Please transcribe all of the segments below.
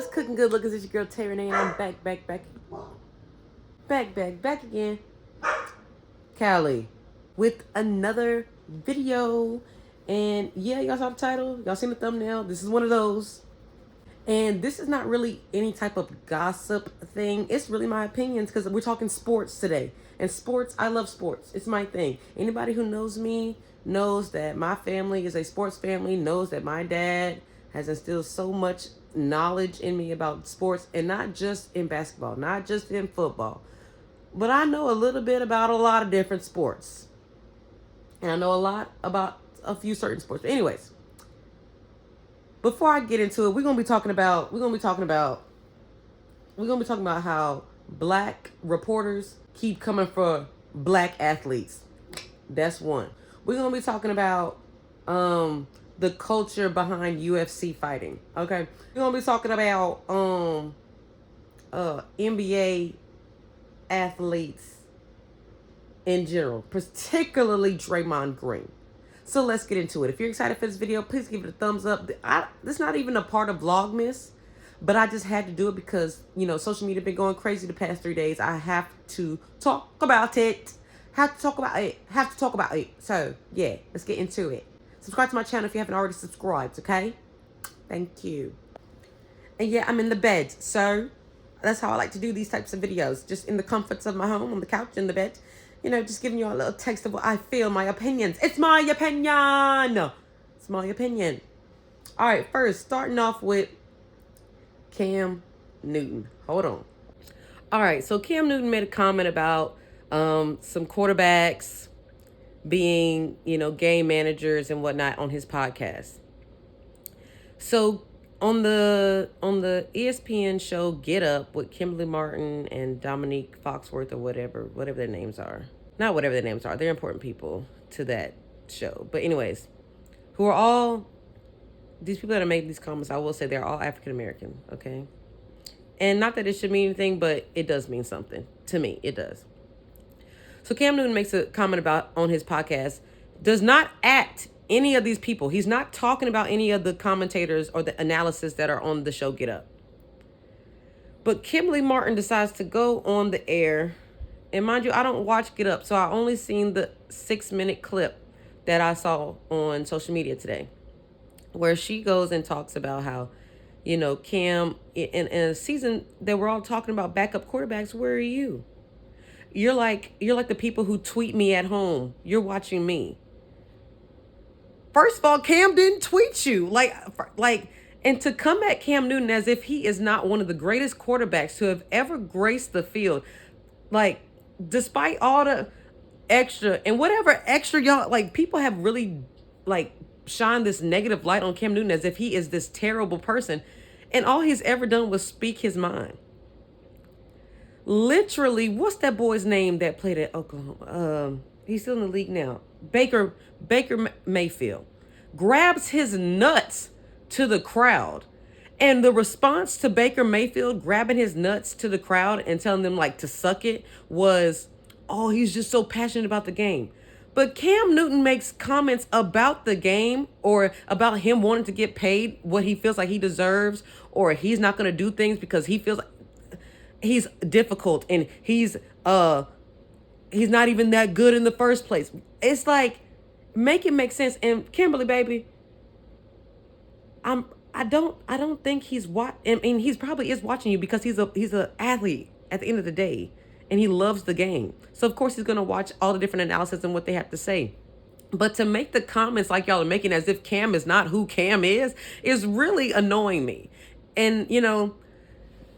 What's cooking good lookers? It's your girl Terry and I'm back again. Callie with another video. And yeah, y'all saw the title, y'all seen the thumbnail. This is one of those. And this is not really any type of gossip thing. It's really my opinions because we're talking sports today. And sports, I love sports. It's my thing. Anybody who knows me knows that my family is a sports family, knows that my dad has instilled so much knowledge in me about sports, and not just in basketball, not just in football. But I know a little bit about a lot of different sports. And I know a lot about a few certain sports. But anyways, before I get into it, we're gonna be talking about how black reporters keep coming for black athletes. That's one. We're gonna be talking about the culture behind UFC fighting. Okay, we're gonna be talking about NBA athletes in general, particularly Draymond Green. So let's get into it. If you're excited for this video, please give it a thumbs up. This is not even a part of Vlogmas, but I just had to do it because, you know, social media been going crazy the past 3 days. I have to talk about it. Have to talk about it. So, yeah, let's get into it. Subscribe to my channel if you haven't already subscribed, okay? Thank you. And yeah, I'm in the bed, so that's how I like to do these types of videos. Just in the comforts of my home, on the couch, in the bed. You know, just giving you a little text of what I feel, my opinions. It's my opinion. It's my opinion. All right, first, starting off with Cam Newton. Hold on. All right, so Cam Newton made a comment about some quarterbacks being, you know, game managers and whatnot on his podcast. So on the ESPN show Get Up with Kimberly Martin and Dominique Foxworth or whatever their names are. Not whatever their names are. They're important people to that show. But anyways, who are all these people that are making these comments, I will say they're all African American, okay? And not that it should mean anything, but it does mean something. To me, it does. So Cam Newton makes a comment about on his podcast, does not at any of these people. He's not talking about any of the commentators or the analysis that are on the show Get Up. But Kimberly Martin decides to go on the air. And mind you, I don't watch Get Up, so I only seen the 6-minute clip that I saw on social media today, where she goes and talks about how, you know, Cam, in a season that we're all talking about backup quarterbacks, where are you? You're like the people who tweet me at home. You're watching me. First of all, Cam didn't tweet you. And to come at Cam Newton as if he is not one of the greatest quarterbacks to have ever graced the field. Like, despite all the extra and whatever extra y'all, like, people have really, like, shined this negative light on Cam Newton as if he is this terrible person. And all he's ever done was speak his mind. Literally, what's that boy's name that played at Oklahoma? He's still in the league now. Baker Mayfield grabs his nuts to the crowd. And the response to Baker Mayfield grabbing his nuts to the crowd and telling them, like, to suck it was, oh, he's just so passionate about the game. But Cam Newton makes comments about the game or about him wanting to get paid what he feels like he deserves, or he's not going to do things because he feels like he's difficult and he's not even that good in the first place. It's like, make it make sense. And Kimberly, baby, I don't think he's he probably is watching you because he's a athlete at the end of the day, and he loves the game. So of course he's gonna watch all the different analysis and what they have to say. But to make the comments like y'all are making as if Cam is not who Cam is really annoying me. And you know,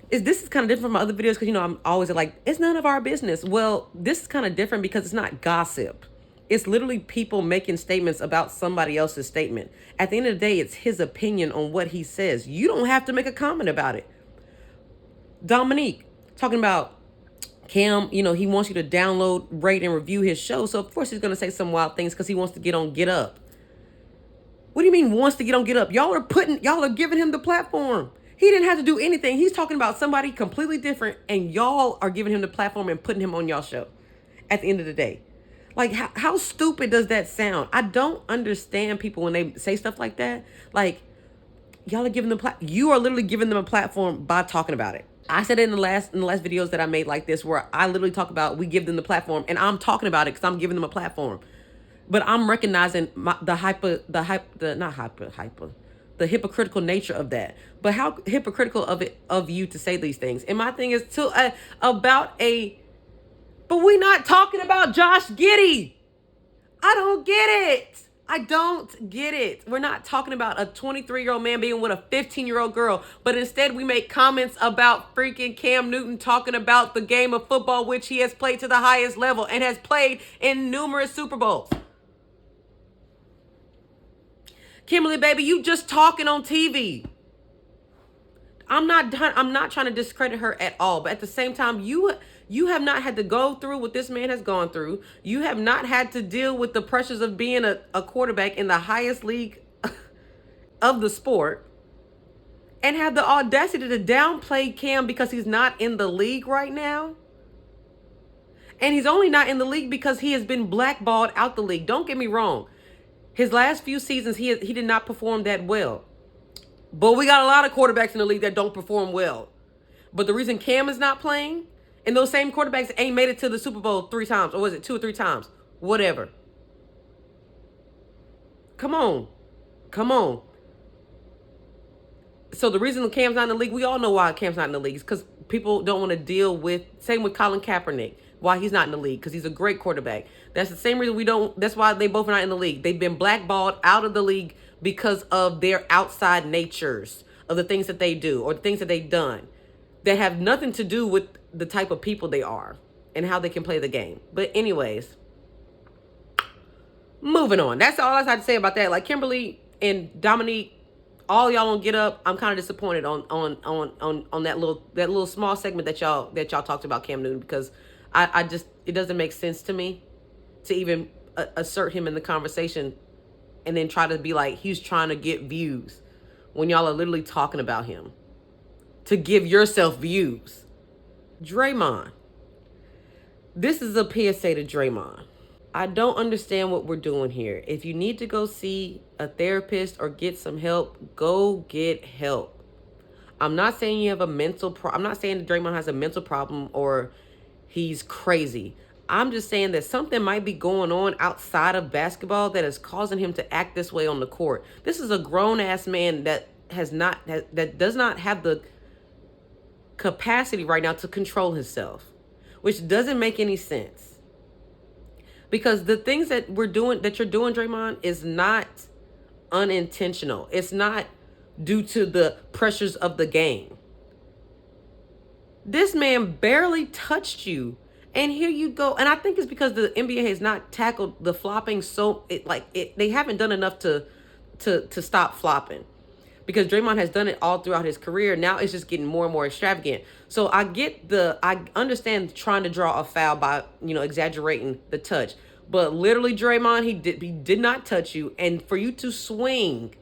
this is kind of different from my other videos because, you know, I'm always like, it's none of our business. Well, this is kind of different because it's not gossip. It's literally people making statements about somebody else's statement. At the end of the day, it's his opinion on what he says. You don't have to make a comment about it. Dominique, talking about Cam, you know, he wants you to download, rate, and review his show. So, of course, he's going to say some wild things because he wants to get on Get Up. What do you mean wants to get on Get Up? Y'all are giving him the platform. He didn't have to do anything. He's talking about somebody completely different, and y'all are giving him the platform and putting him on y'all show at the end of the day. Like, how stupid does that sound? I don't understand people when they say stuff like that. Like, Y'all are giving them you are literally giving them a platform by talking about it. I said it in the last videos that I made like this, where I literally talk about we give them the platform, and I'm talking about it because I'm giving them a platform. But I'm recognizing the the hypocritical nature of that. But how hypocritical of you to say these things? And my thing is about a. But we not talking about Josh Giddey. I don't get it. I don't get it. We're not talking about a 23-year-old man being with a 15-year-old girl, but instead we make comments about freaking Cam Newton talking about the game of football, which he has played to the highest level and has played in numerous Super Bowls. Kimberly, baby, you just talking on TV. I'm not trying to discredit her at all, but at the same time, you have not had to go through what this man has gone through. You have not had to deal with the pressures of being a quarterback in the highest league of the sport, and have the audacity to downplay Cam because he's not in the league right now. And he's only not in the league because he has been blackballed out the league. Don't get me wrong. His last few seasons, he did not perform that well. But we got a lot of quarterbacks in the league that don't perform well. But the reason Cam is not playing, and those same quarterbacks ain't made it to the Super Bowl 3 times, or was it 2 or 3 times? Whatever. Come on. So the reason Cam's not in the league, we all know why Cam's not in the league. It's because people don't want to deal with, same with Colin Kaepernick, why he's not in the league, because he's a great quarterback. That's the same reason that's why they both are not in the league. They've been blackballed out of the league because of their outside natures of the things that they do or the things that they've done that have nothing to do with the type of people they are and how they can play the game. But anyways, moving on. That's all I had to say about that. Like Kimberly and Dominique, all y'all don't get up. I'm kind of disappointed on that little small segment that y'all talked about Cam Newton, because I just, it doesn't make sense to me to even assert him in the conversation and then try to be like he's trying to get views when y'all are literally talking about him to give yourself views. Draymond. This is a PSA to Draymond. I don't understand what we're doing here. If you need to go see a therapist or get some help, go get help. I'm not saying you have a mental I'm not saying that Draymond has a mental problem or he's crazy. I'm just saying that something might be going on outside of basketball that is causing him to act this way on the court. This is a grown-ass man that that does not have the capacity right now to control himself, which doesn't make any sense. Because the things that you're doing, Draymond, is not unintentional. It's not due to the pressures of the game. This man barely touched you, and here you go. And I think it's because the NBA has not tackled the flopping they haven't done enough to stop flopping. Because Draymond has done it all throughout his career. Now it's just getting more and more extravagant. So I understand trying to draw a foul by, exaggerating the touch. But literally, Draymond, he did not touch you. And for you to swing,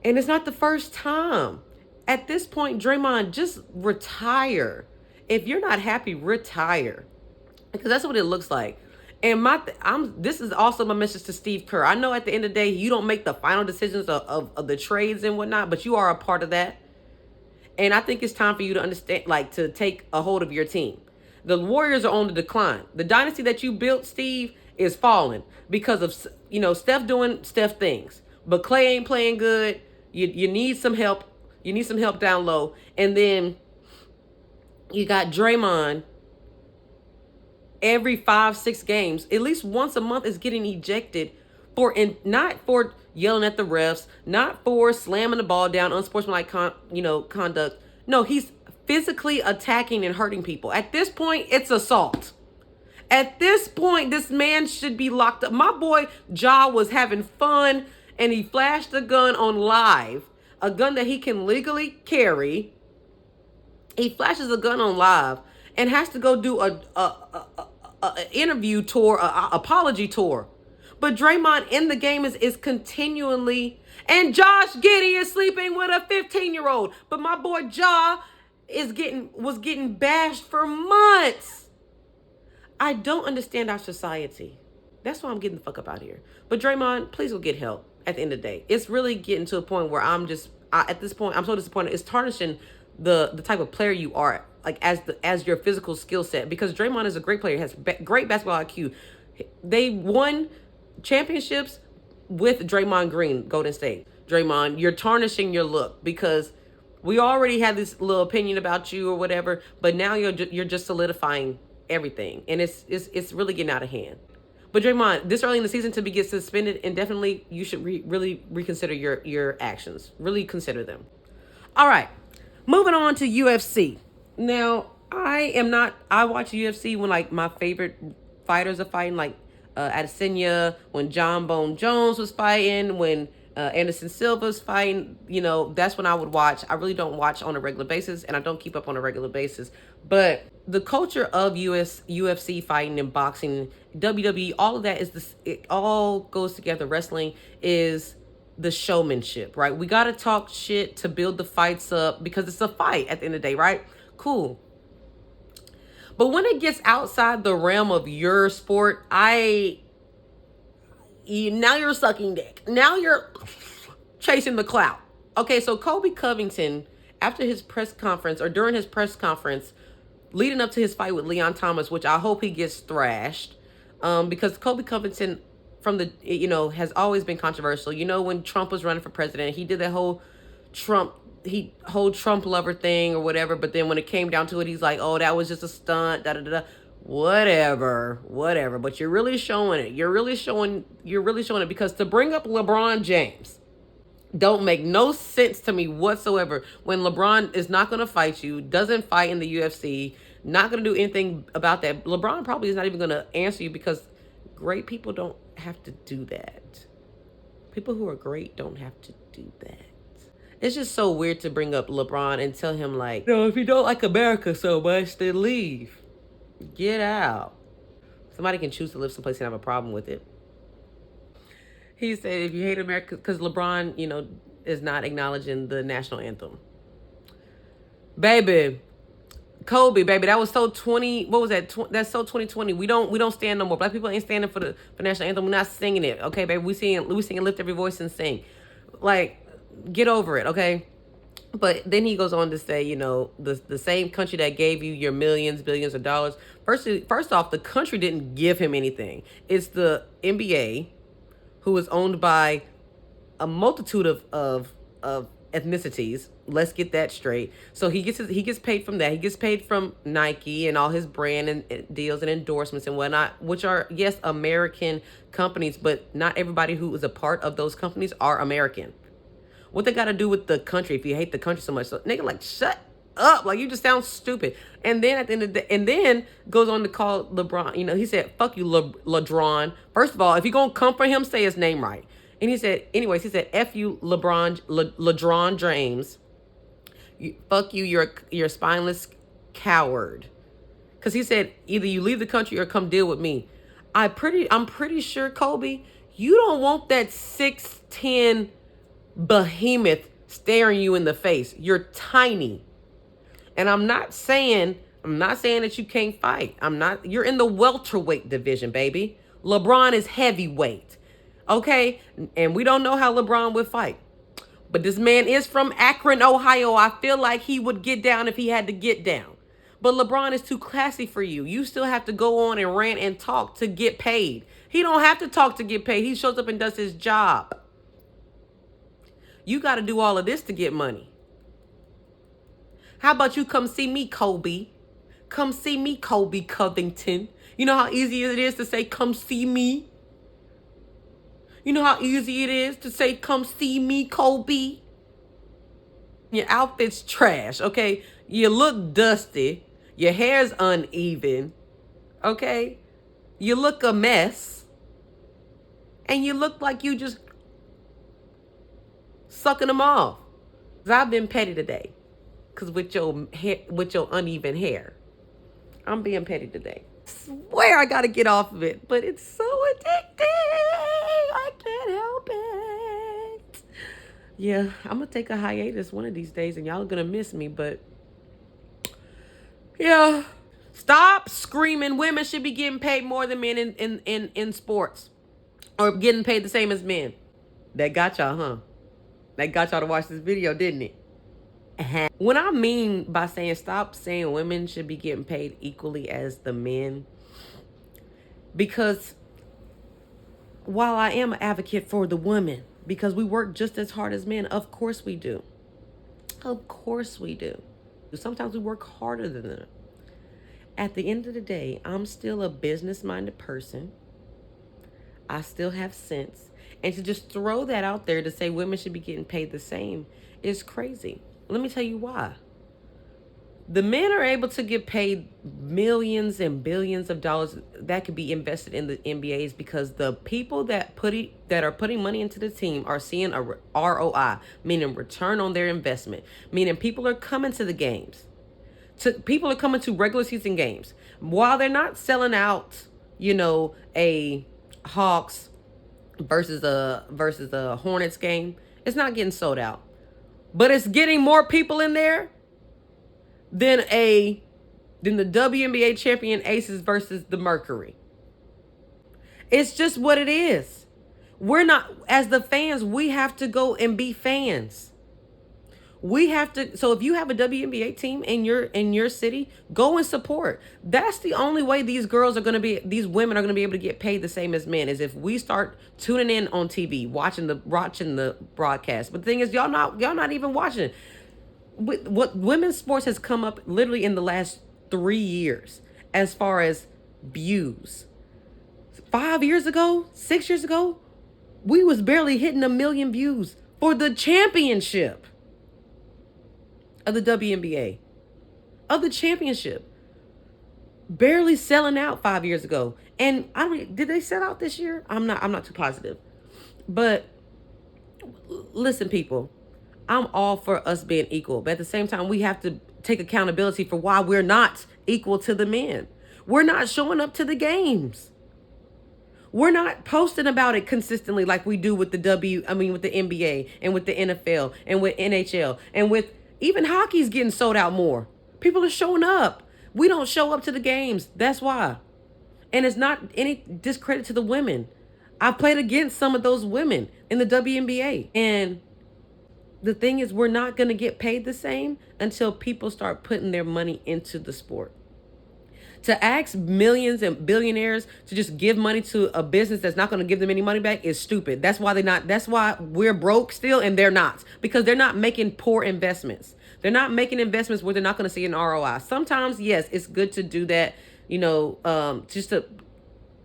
and it's not the first time. At this point, Draymond, just retire. If you're not happy, retire. Because that's what it looks like. And this is also my message to Steve Kerr. I know at the end of the day, you don't make the final decisions of the trades and whatnot, but you are a part of that. And I think it's time for you to understand, to take a hold of your team. The Warriors are on the decline. The dynasty that you built, Steve, is falling because of, Steph doing Steph things. But Clay ain't playing good. You need some help. You need some help down low. And then you got Draymond. Every 5-6 games, at least once a month, is getting ejected not for yelling at the refs, not for slamming the ball down, unsportsmanlike conduct. No, he's physically attacking and hurting people. At this point, it's assault. At this point, this man should be locked up. My boy Ja was having fun, and he flashed a gun on live, a gun that he can legally carry. He flashes a gun on live and has to go do a interview tour, apology tour. But Draymond in the game is continually, and Josh Giddey is sleeping with a 15-year-old. But my boy Ja was getting bashed for months. I don't understand our society. That's why I'm getting the fuck up out here. But Draymond, please go get help at the end of the day. It's really getting to a point where I'm just at this point, I'm so disappointed. It's tarnishing the type of player you are, like as your physical skill set. Because Draymond is a great player, has great basketball IQ. They won championships with Draymond Green, Golden State. Draymond, you're tarnishing your look because we already had this little opinion about you or whatever, but now you're just solidifying everything, and it's really getting out of hand. But Draymond, this early in the season to be get suspended indefinitely, you should really reconsider your actions. Really consider them. All right, moving on to UFC. Now, I watch UFC when like my favorite fighters are fighting, like Adesanya, when John Bone Jones was fighting, when Anderson Silva's fighting. You know, that's when I would watch. I really don't watch on a regular basis, and I don't keep up on a regular basis. But the culture of UFC fighting and boxing, WWE, all of that is this. It all goes together. Wrestling is the showmanship, right? We got to talk shit to build the fights up because it's a fight at the end of the day, right? Cool. But when it gets outside the realm of your sport, now you're sucking dick. Now you're chasing the clout. Okay, so Kobe Covington, after his press conference or during his press conference, leading up to his fight with Leon Thomas, which I hope he gets thrashed, because Kobe Covington has always been controversial. You know, when Trump was running for president, he did that whole Trump lover thing or whatever. But then when it came down to it, he's like, oh, that was just a stunt, da da da da. Whatever. But you're really showing it. You're really showing it because to bring up LeBron James don't make no sense to me whatsoever when LeBron is not going to fight you, doesn't fight in the UFC, not going to do anything about that. LeBron probably is not even going to answer you because great people don't have to do that. People who are great don't have to do that. It's just so weird to bring up LeBron and tell him like, no, if you don't like America so much, then leave. Get out. Somebody can choose to live someplace and have a problem with it. He said if you hate America, because LeBron, is not acknowledging the national anthem. Baby, Kobe, baby, that was so 20. What was that? That's so 2020. We don't stand no more. Black people ain't standing for the national anthem. We're not singing it, okay, baby. We sing Lift Every Voice and Sing. Like, get over it, okay? But then he goes on to say, the same country that gave you your millions, billions of dollars. First off, the country didn't give him anything. It's the NBA, who is owned by a multitude of ethnicities. Let's get that straight. So he gets paid from that. He gets paid from Nike and all his brand and deals and endorsements and whatnot, which are, yes, American companies, but not everybody who is a part of those companies are American. What they got to do with the country if you hate the country so much? So, nigga, like, shut up. Like, you just sound stupid. And then at the end of the day, and then goes on to call LeBron, he said, fuck you, LeBron. First of all, if you're going to come for him, say his name right. And he said, F you, LeBron James. Fuck you, you're a spineless coward. Because he said, either you leave the country or come deal with me. I'm pretty sure, Kobe, you don't want that 6'10" behemoth staring you in the face. You're tiny. And I'm not saying that you can't fight. You're in the welterweight division, baby. LeBron is heavyweight. Okay? And we don't know how LeBron would fight. But this man is from Akron, Ohio. I feel like he would get down if he had to get down. But LeBron is too classy for you. You still have to go on and rant and talk to get paid. He don't have to talk to get paid. He shows up and does his job. You got to do all of this to get money. How about you come see me, Kobe? Come see me, Kobe Covington. You know how easy it is to say, come see me? You know how easy it is to say, come see me, Kobe? Your outfit's trash, okay? You look dusty. Your hair's uneven, okay? You look a mess. And you look like you just sucking them off. 'Cause I've been petty today. Because with your uneven hair. I'm being petty today. I swear I got to get off of it. But it's so addicting. I can't help it. Yeah, I'm going to take a hiatus one of these days. And y'all are going to miss me. But yeah. Stop screaming women should be getting paid more than men in sports. Or getting paid the same as men. That got y'all, huh? That got y'all to watch this video, didn't it? What I mean by saying stop saying women should be getting paid equally as the men, because while I am an advocate for the women, because we work just as hard as men, of course we do. Of course we do. Sometimes we work harder than them. At the end of the day, I'm still a business-minded person. I still have sense. And to just throw that out there to say women should be getting paid the same is crazy. Let me tell you why. The men are able to get paid millions and billions of dollars that could be invested in the NBAs because the people that are putting money into the team are seeing a ROI, meaning return on their investment, meaning people are coming to the games. People are coming to regular season games while they're not selling out, a Hawks versus a Hornets game. It's not getting sold out, but it's getting more people in there than the WNBA champion Aces versus the Mercury. It's just what it is. We're not, as the fans, we have to go and be fans. We have to. So if you have a WNBA team in your city, go and support. That's the only way these women are going to be able to get paid the same as men, is if we start tuning in on TV, watching the broadcast. But the thing is, y'all not even watching it. What women's sports has come up literally in the last 3 years as far as views. 5 years ago, 6 years ago, we was barely hitting 1 million views for the championship of the WNBA, of the championship. Barely selling out 5 years ago. And did they sell out this year? I'm not too positive. But listen, people, I'm all for us being equal. But at the same time, we have to take accountability for why we're not equal to the men. We're not showing up to the games. We're not posting about it consistently like we do with the with the NBA and with the NFL and with NHL and with even hockey's getting sold out more. People are showing up. We don't show up to the games. That's why. And it's not any discredit to the women. I've played against some of those women in the WNBA. And the thing is, we're not going to get paid the same until people start putting their money into the sport. To ask millions and billionaires to just give money to a business that's not going to give them any money back is stupid. That's why we're broke still and they're not. Because they're not making poor investments. They're not making investments where they're not going to see an ROI. Sometimes, yes, it's good to do that, just to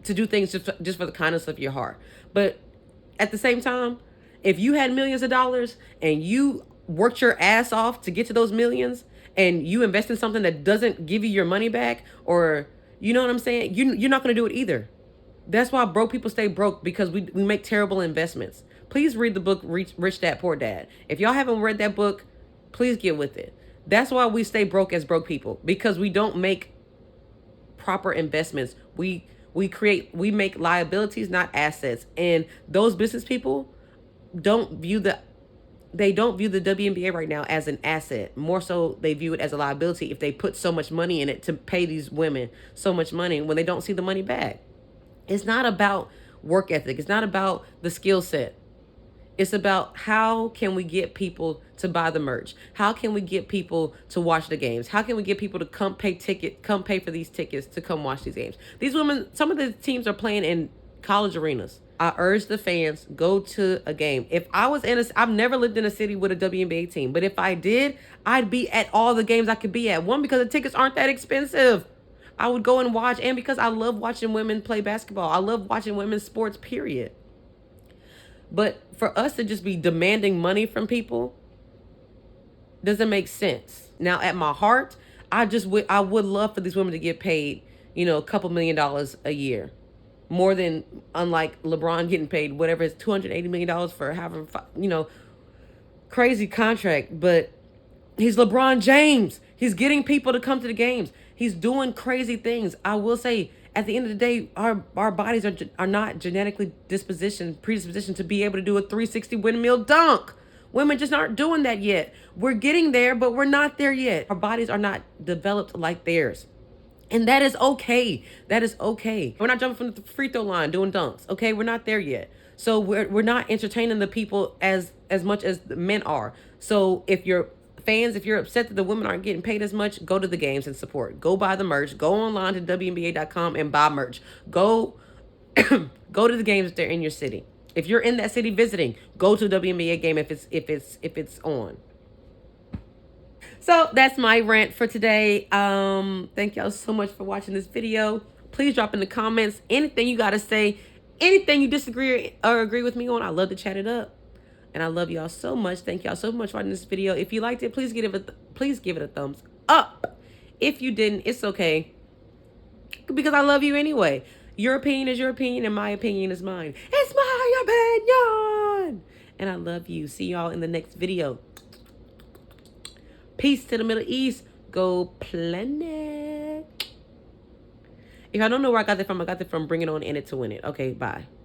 do things just for the kindness of your heart. But at the same time, if you had millions of dollars and you worked your ass off to get to those millions and you invest in something that doesn't give you your money back, or you know what I'm saying, you're not going to do it either. That's why broke people stay broke, because we make terrible investments. Please read the book Rich Dad Poor Dad. If y'all haven't read that book, please get with it. That's why we stay broke as broke people, because we don't make proper investments. We make liabilities, not assets. And those business people don't view the WNBA right now as an asset. More so, they view it as a liability if they put so much money in it to pay these women so much money when they don't see the money back. It's not about work ethic. It's not about the skill set. It's about how can we get people to buy the merch? How can we get people to watch the games? How can we get people to come pay for these tickets to come watch these games? These women, some of the teams are playing in college arenas. I urge the fans, go to a game. If I was I've never lived in a city with a WNBA team, but if I did, I'd be at all the games I could be at. One, because the tickets aren't that expensive. I would go and watch, and because I love watching women play basketball. I love watching women's sports, period. But for us to just be demanding money from people doesn't make sense. Now, at my heart, I would love for these women to get paid, a couple $1 million a year. More than, unlike LeBron getting paid whatever it's $280 million for having, crazy contract. But he's LeBron James. He's getting people to come to the games. He's doing crazy things. I will say, at the end of the day, our bodies are not genetically predispositioned to be able to do a 360 windmill dunk. Women just aren't doing that yet. We're getting there, but we're not there yet. Our bodies are not developed like theirs. And that is okay. That is okay. We're not jumping from the free throw line doing dunks. Okay, we're not there yet. So we're not entertaining the people as much as the men are. So if you're fans, if you're upset that the women aren't getting paid as much, go to the games and support. Go buy the merch. Go online to WNBA.com and buy merch. Go go to the games if they're in your city. If you're in that city visiting, go to a WNBA game if it's on. So that's my rant for today. Thank y'all so much for watching this video. Please drop in the comments anything you gotta say, anything you disagree or agree with me on. I love to chat it up. And I love y'all so much. Thank y'all so much for watching this video. If you liked it, please give it a thumbs up. If you didn't, it's okay. Because I love you anyway. Your opinion is your opinion and my opinion is mine. It's my opinion. And I love you. See y'all in the next video. Peace to the Middle East. Go planet. If I don't know where I got that from, I got that from Bring It On, In It to Win It. Okay, bye.